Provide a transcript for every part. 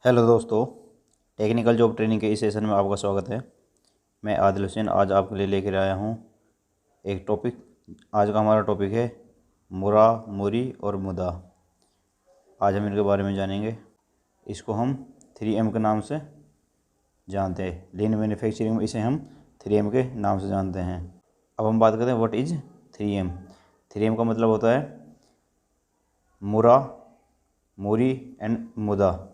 Hello दोस्तों, technical job training के इस सेशन में आपका स्वागत है। मैं आदिल हुसैन आज आपके लिए लेकर आया हूँ एक टॉपिक। आज का हमारा टॉपिक है मुरा, मुरी और मुदा। आज हम इनके बारे में जानेंगे। इसको हम 3M के नाम से जानते हैं। लीन मैन्युफैक्चरिंग में इसे हम 3M के नाम से जानते हैं। अब हम बात करते हैं व्हाट इज़ 3M। 3M का मतलब होता है मुरा, मुरी एंड मुदा,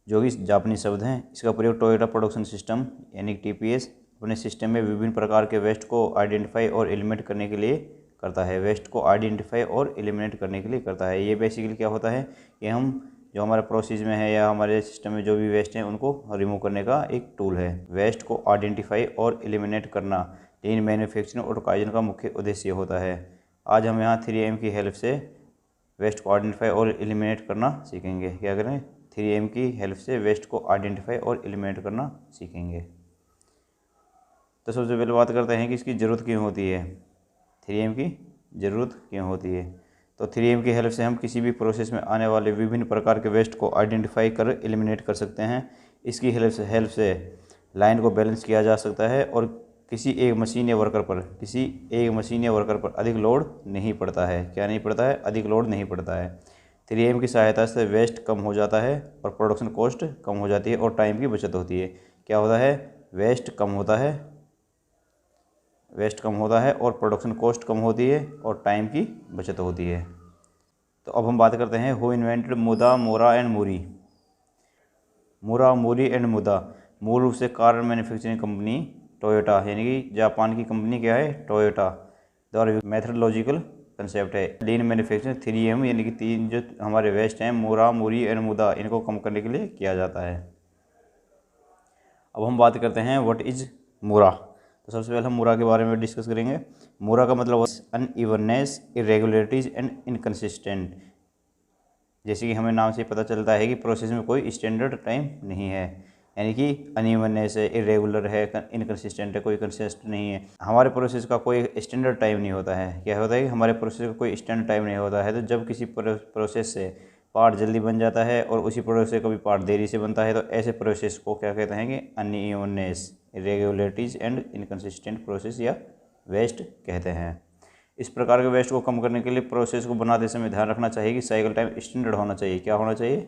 जो कि जापानी शब्द हैं। इसका प्रयोग टोयोटा प्रोडक्शन सिस्टम यानी TPS अपने सिस्टम में विभिन्न प्रकार के वेस्ट को आइडेंटिफाई और एलिमिनेट करने के लिए करता है। वेस्ट को आइडेंटिफाई और एलिमिनेट करने के लिए करता है। ये बेसिकली क्या होता है कि हम जो हमारे प्रोसेस में है या हमारे सिस्टम में जो भी वेस्ट हैं उनको रिमूव करने का एक टूल है। वेस्ट को आइडेंटिफाई और एलिमिनेट करना लीन मैन्युफैक्चरिंग और काइजन का मुख्य उद्देश्य होता है। आज हम यहाँ 3M की हेल्प से वेस्ट को आइडेंटिफाई और एलिमिनेट करना सीखेंगे। क्या करें? 3M की हेल्प से वेस्ट को आइडेंटिफाई और एलिमिनेट करना सीखेंगे। तो सबसे पहले बात करते हैं कि इसकी ज़रूरत क्यों होती है। 3M की ज़रूरत क्यों होती है? तो 3M की हेल्प से हम किसी भी प्रोसेस में आने वाले विभिन्न प्रकार के वेस्ट को आइडेंटिफाई कर एलिमिनेट कर सकते हैं। इसकी हेल्प से लाइन को बैलेंस किया जा सकता है और किसी एक मशीन या वर्कर पर अधिक लोड नहीं पड़ता है। क्या नहीं पड़ता है? अधिक लोड नहीं पड़ता है। 3M की सहायता से वेस्ट कम हो जाता है और प्रोडक्शन कॉस्ट कम हो जाती है और टाइम की बचत होती है। क्या होता है? वेस्ट कम होता है और प्रोडक्शन कॉस्ट कम होती है और टाइम की बचत होती है। तो अब हम बात करते हैं हु इन्वेंटेड मुदा, मोरा एंड मुरी। मुरा, मुरी एंड मुदा मूल रूप से कार मैन्युफैक्चरिंग कंपनी टोयोटा यानी कि जापान की कंपनी क्या है? टोयोटा द्वारा मैथडोलॉजिकल कंसेप्ट है। लीन मैन्युफैक्चरिंग 3M यानी कि तीन जो हमारे वेस्ट हैं मुरा, मुरी एंड मुदा, इनको कम करने के लिए किया जाता है। अब हम बात करते हैं व्हाट इज़ मुरा। तो सबसे पहले हम मुरा के बारे में डिस्कस करेंगे। मुरा का मतलब अनइवननेस, इरेगुलरिटीज एंड इनकन्सिस्टेंट। जैसे कि हमें नाम से पता चलता है कि प्रोसेस में कोई स्टैंडर्ड टाइम नहीं है, यानी कि अनइवननेस है, इरेगुलर है, इनकन्सिस्टेंट है, कोई कंसिस्टेंट नहीं है। हमारे प्रोसेस का कोई स्टैंडर्ड टाइम नहीं होता है। क्या होता है कि हमारे प्रोसेस का कोई स्टैंडर्ड टाइम नहीं होता है। तो जब किसी प्रोसेस से पार्ट जल्दी बन जाता है और उसी प्रोसेस से कभी पार्ट देरी से बनता है, तो ऐसे प्रोसेस को क्या कहते हैं कि unevenness, irregularities and inconsistent process या वेस्ट कहते हैं। इस प्रकार के वेस्ट को कम करने के लिए प्रोसेस को बनाते समय ध्यान रखना चाहिए कि साइकिल टाइम स्टैंडर्ड होना चाहिए। क्या होना चाहिए?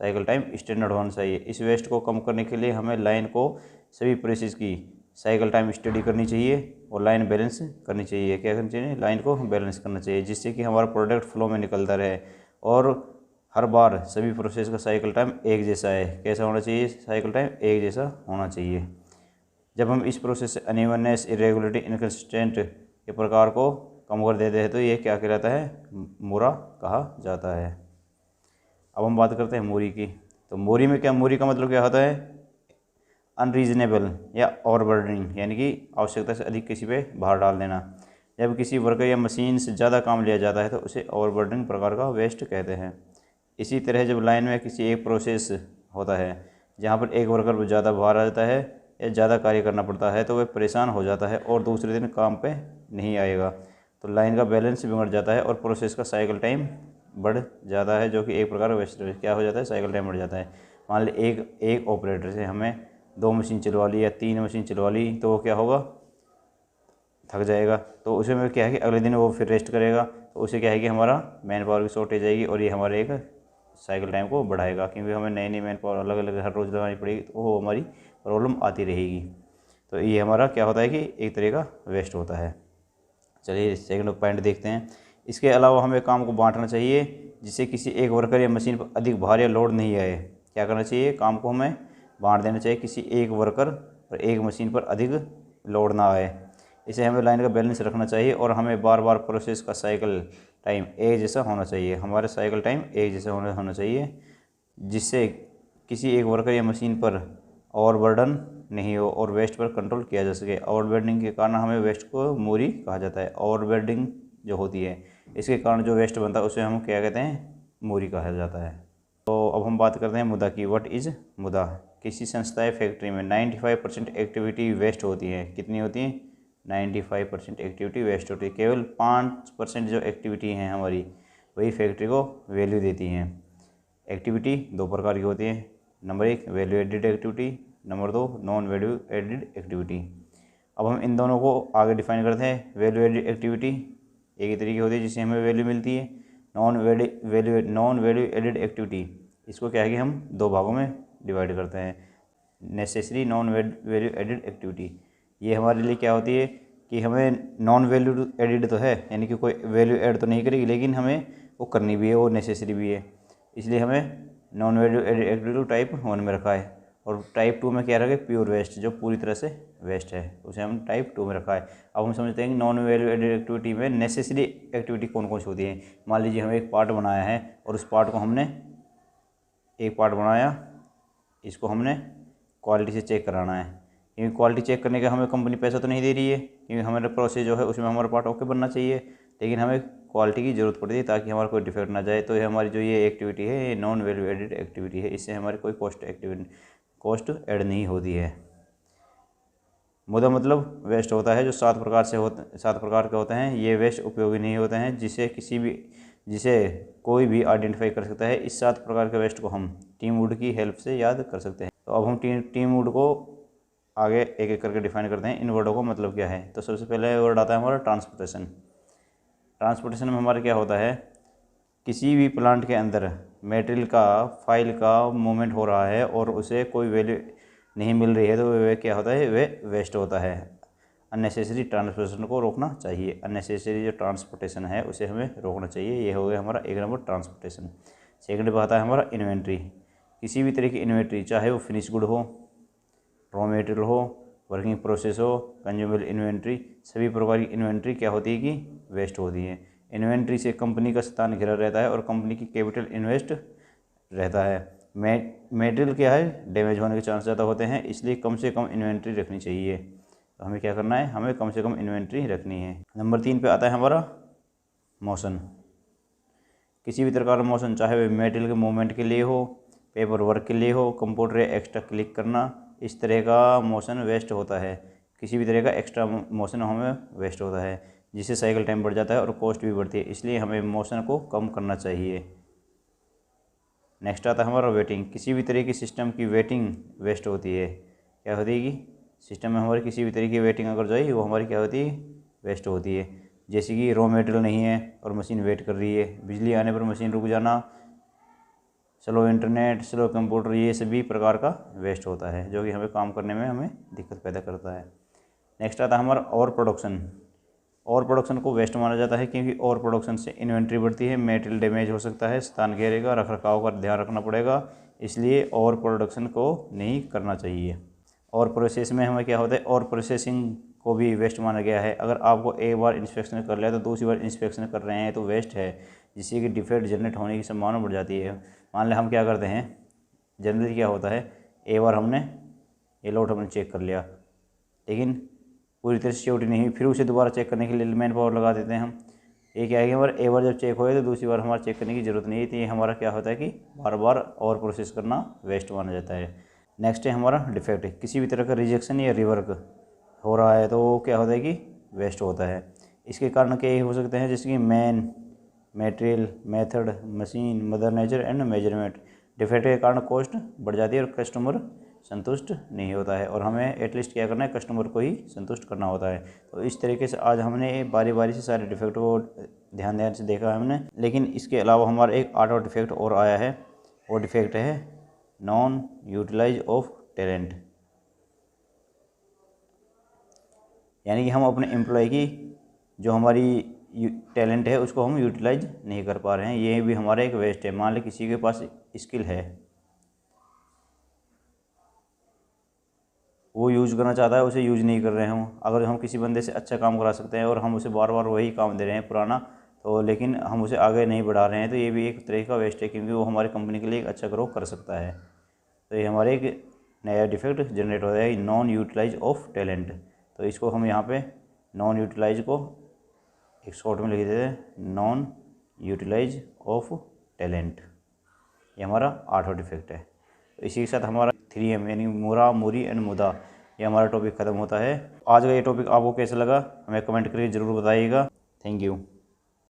साइकिल टाइम स्टैंडर्ड होना चाहिए। इस वेस्ट को कम करने के लिए हमें लाइन को सभी प्रोसेस की साइकिल टाइम स्टडी करनी चाहिए और लाइन बैलेंस करनी चाहिए। क्या करनी चाहिए? लाइन को बैलेंस करना चाहिए, जिससे कि हमारा प्रोडक्ट फ्लो में निकलता रहे और हर बार सभी प्रोसेस का साइकिल टाइम एक जैसा है। कैसा होना चाहिए? साइकिल टाइम एक जैसा होना चाहिए। जब हम इस प्रोसेस से अनइवननेस, इरेगुलरिटी, इनकन्सिस्टेंट के प्रकार को कम कर देते हैं तो ये क्या कहलाता है? मुरा कहा जाता है। अब हम बात करते हैं मूरी की। तो मूरी का मतलब क्या होता है? अनरीजनेबल या ओवरबर्डनिंग, यानी कि आवश्यकता से अधिक किसी पे भार डाल देना। जब किसी वर्कर या मशीन से ज़्यादा काम लिया जाता है तो उसे ओवरबर्डनिंग प्रकार का वेस्ट कहते हैं। इसी तरह जब लाइन में किसी एक प्रोसेस होता है जहाँ पर एक वर्कर पर ज़्यादा भार आ जाता है या ज़्यादा कार्य करना पड़ता है तो वह परेशान हो जाता है और दूसरे दिन काम पे नहीं आएगा, तो लाइन का बैलेंस बिगड़ जाता है और प्रोसेस का साइकिल टाइम बढ़ जाता है, जो कि एक प्रकार वेस्ट क्या हो जाता है? साइकिल टाइम बढ़ जाता है। मान ली एक ऑपरेटर से हमें 2 मशीन चलवा ली या 3 मशीन चलवा ली, तो वो क्या होगा? थक जाएगा। तो उसे में क्या है कि अगले दिन वो फिर रेस्ट करेगा, तो उसे क्या है कि हमारा मैन पावर की शॉर्टेज आएगी और ये हमारे एक साइकिल टाइम को बढ़ाएगा, क्योंकि हमें नई नई मैन पावर अलग अलग हर रोज़ लगानी पड़ेगी, तो वो हमारी प्रॉब्लम आती रहेगी। तो ये हमारा क्या होता है कि एक तरह का वेस्ट होता है। चलिए सेकंड पॉइंट देखते हैं। इसके अलावा हमें काम को बांटना चाहिए जिससे किसी एक वर्कर या मशीन पर अधिक भार या लोड नहीं आए। क्या करना चाहिए? काम को हमें बांट देना चाहिए, किसी एक वर्कर और एक मशीन पर अधिक लोड ना आए। इसे हमें लाइन का बैलेंस रखना चाहिए और हमें बार बार प्रोसेस का साइकिल टाइम एक जैसा होना चाहिए। हमारा साइकिल टाइम एक जैसा होना चाहिए, जिससे किसी एक वर्कर या मशीन पर ओवरबर्डन नहीं हो और वेस्ट पर कंट्रोल किया जा सके। ओवरबर्डनिंग के कारण हमें वेस्ट को मूरी कहा जाता है। ओवरबर्डनिंग जो होती है इसके कारण जो वेस्ट बनता है उसे हम क्या कहते हैं? मूरी कहा जाता है। तो अब हम बात करते हैं मुदा की। व्हाट इज़ मुदा? किसी संस्था या फैक्ट्री में 95% एक्टिविटी वेस्ट होती है। कितनी होती है? 95% एक्टिविटी वेस्ट होती है। केवल 5% जो एक्टिविटी हैं हमारी वही फैक्ट्री को वैल्यू देती हैं। एक्टिविटी 2 प्रकार की होती है, number 1 value added activity, number 2 non value added activity. अब हम इन दोनों को आगे डिफाइन करते हैं। वैल्यू एडिड एक्टिविटी एक ही तरीके होती है जिससे हमें वैल्यू मिलती है। नॉन वैल्यू एडिड एक्टिविटी, इसको क्या है कि हम दो भागों में डिवाइड करते हैं। Necessary non value added activity, ये हमारे लिए क्या होती है कि हमें नॉन वैल्यू एडिड तो है, यानी कि कोई वैल्यू ऐड तो नहीं करेगी, लेकिन हमें वो करनी भी है, वो नेसेसरी भी है, इसलिए हमें non value added activity type 1 में रखा है। और टाइप 2 में क्या रखे, प्योर वेस्ट, जो पूरी तरह से वेस्ट है, उसे हम टाइप 2 में रखा है। अब हम समझते हैं कि नॉन वैल्यू एडिड एक्टिविटी में नेसेसरी एक्टिविटी कौन कौन सी होती है। मान लीजिए हम एक पार्ट बनाया है और उस पार्ट को हमने एक पार्ट बनाया, इसको हमने क्वालिटी से चेक कराना है, क्योंकि क्वालिटी चेक करने का हमें कंपनी पैसा तो नहीं दे रही है, क्योंकि हमारा प्रोसेस जो है उसमें हमारा पार्ट ओके बनना चाहिए, लेकिन हमें क्वालिटी की ज़रूरत पड़ती है ताकि हमारा कोई डिफेक्ट ना जाए। तो ये हमारी जो ये एक्टिविटी है ये नॉन वैल्यू एडिड एक्टिविटी है, इससे हमारी कोई कॉस्ट ऐड नहीं होती है। मुद्दा मतलब वेस्ट होता है जो 7 प्रकार के होते हैं। ये वेस्ट उपयोगी नहीं होते हैं जिसे कोई भी आइडेंटिफाई कर सकता है। इस 7 प्रकार के वेस्ट को हम टीम वुड की हेल्प से याद कर सकते हैं। तो अब हम टीम वुड को आगे एक एक करके डिफाइन करते हैं। इन वर्डों का मतलब क्या है। तो सबसे पहले वर्ड आता है हमारा ट्रांसपोर्टेशन। ट्रांसपोर्टेशन में हमारा क्या होता है, किसी भी प्लांट के अंदर मटेरियल का फाइल का मूवमेंट हो रहा है और उसे कोई वैल्यू नहीं मिल रही है, तो वे क्या होता है, वे वेस्ट होता है। अननेसेसरी ट्रांसपोर्टेशन को रोकना चाहिए। अननेसेसरी जो ट्रांसपोर्टेशन है उसे हमें रोकना चाहिए। ये हो गया हमारा एक नंबर ट्रांसपोर्टेशन। सेकंड पे आता है हमारा इन्वेंट्री। किसी भी तरह की इन्वेंट्री, चाहे वो फिनिश गुड हो, रॉ मटेरियल हो, वर्किंग प्रोसेस हो, कंज्यूमेबल इन्वेंट्री, सभी प्रकार की इन्वेंट्री क्या होती है कि वेस्ट होती है। इन्वेंट्री से कंपनी का स्थान घिरा रहता है और कंपनी की कैपिटल इन्वेस्ट रहता है। मटेरियल क्या है, डैमेज होने के चांस ज़्यादा होते हैं, इसलिए कम से कम इन्वेंट्री रखनी चाहिए। तो हमें क्या करना है, हमें कम से कम इन्वेंट्री रखनी है। नंबर 3 पे आता है हमारा मोशन। किसी भी तरह का मोशन, चाहे वह मटेरियल के मूवमेंट के लिए हो, पेपर वर्क के लिए हो, कंप्यूटर एक्स्ट्रा क्लिक करना, इस तरह का मोशन वेस्ट होता है। किसी भी तरह का एक्स्ट्रा मोशन हमें वेस्ट होता है, जिससे साइकिल टाइम बढ़ जाता है और कॉस्ट भी बढ़ती है, इसलिए हमें मोशन को कम करना चाहिए। नेक्स्ट आता है हमारा वेटिंग। किसी भी तरह की सिस्टम की वेटिंग वेस्ट होती है। क्या होती है कि सिस्टम में हमारी किसी भी तरह की वेटिंग अगर जाए वो हमारी क्या होती है, वेस्ट होती है। जैसे कि रॉ मटेरियल नहीं है और मशीन वेट कर रही है, बिजली आने पर मशीन रुक जाना, स्लो इंटरनेट, स्लो कंप्यूटर, ये सभी प्रकार का वेस्ट होता है जो कि हमें काम करने में हमें दिक्कत पैदा करता है। नेक्स्ट आता है हमारा ओवर प्रोडक्शन। ओवर प्रोडक्शन को वेस्ट माना जाता है क्योंकि ओवर प्रोडक्शन से इन्वेंट्री बढ़ती है, मटेरियल डैमेज हो सकता है, स्थान घेरेगा, रख रखाव का ध्यान रखना पड़ेगा, इसलिए ओवर प्रोडक्शन को नहीं करना चाहिए। और प्रोसेस में हमें क्या होता है, और प्रोसेसिंग को भी वेस्ट माना गया है। अगर आपको एक बार इंस्पेक्शन कर लिया तो दूसरी बार इंस्पेक्शन कर रहे हैं तो वेस्ट है, जिससे कि डिफेक्ट जनरेट होने की संभावना बढ़ जाती है। मान लें हम क्या करते हैं, जनरली क्या होता है, एक बार हमने ये लोड हमने चेक कर लिया, लेकिन पूरी तरह से सिक्योरिटी नहीं हुई, फिर उसे दोबारा चेक करने के लिए मैन पावर लगा देते हैं हम। ये क्या है कि हमारा एक बार जब चेक हो तो दूसरी बार हमारा चेक करने की ज़रूरत नहीं है। तो ये हमारा क्या होता है कि बार बार और प्रोसेस करना वेस्ट माना जाता है। नेक्स्ट है हमारा डिफेक्ट। किसी भी तरह का रिजेक्शन या रिवर्क हो रहा है तो वो क्या होता है कि वेस्ट होता है। इसके कारण क्या हो सकते हैं, जैसे कि man, material, method, machine, mother nature and measurement. Defect के कारण कॉस्ट बढ़ जाती है और कस्टमर संतुष्ट नहीं होता है, और हमें एटलीस्ट क्या करना है, कस्टमर को ही संतुष्ट करना होता है। तो इस तरीके से आज हमने बारी बारी से सारे डिफेक्ट को ध्यान से देखा है हमने। लेकिन इसके अलावा हमारा एक आर्ट और डिफेक्ट और आया है, वो डिफेक्ट है नॉन यूटिलाइज ऑफ टैलेंट। यानी कि हम अपने एम्प्लॉय की जो हमारी टैलेंट है उसको हम यूटिलाइज नहीं कर पा रहे हैं, ये भी हमारा एक वेस्ट है। मान लें किसी के पास स्किल है, वो यूज़ करना चाहता है, उसे यूज़ नहीं कर रहे हम। अगर हम किसी बंदे से अच्छा काम करा सकते हैं और हम उसे बार बार वही काम दे रहे हैं पुराना, तो लेकिन हम उसे आगे नहीं बढ़ा रहे हैं, तो ये भी एक तरह का वेस्ट है, क्योंकि वो हमारी कंपनी के लिए एक अच्छा ग्रो कर सकता है। तो ये हमारे एक नया डिफेक्ट जनरेट हो जाएगा, नॉन यूटिलाइज ऑफ टैलेंट। तो इसको हम यहाँ पे नॉन यूटिलाइज को एक शॉर्ट में लिख देते हैं, नॉन यूटिलाइज ऑफ टैलेंट। ये हमारा आठवां डिफेक्ट है। तो इसी के साथ हमारा 3M यानी मोरा, मोरी एंड मुदा, ये हमारा टॉपिक ख़त्म होता है। आज का ये टॉपिक आपको कैसा लगा हमें कमेंट करके ज़रूर बताइएगा। Thank you.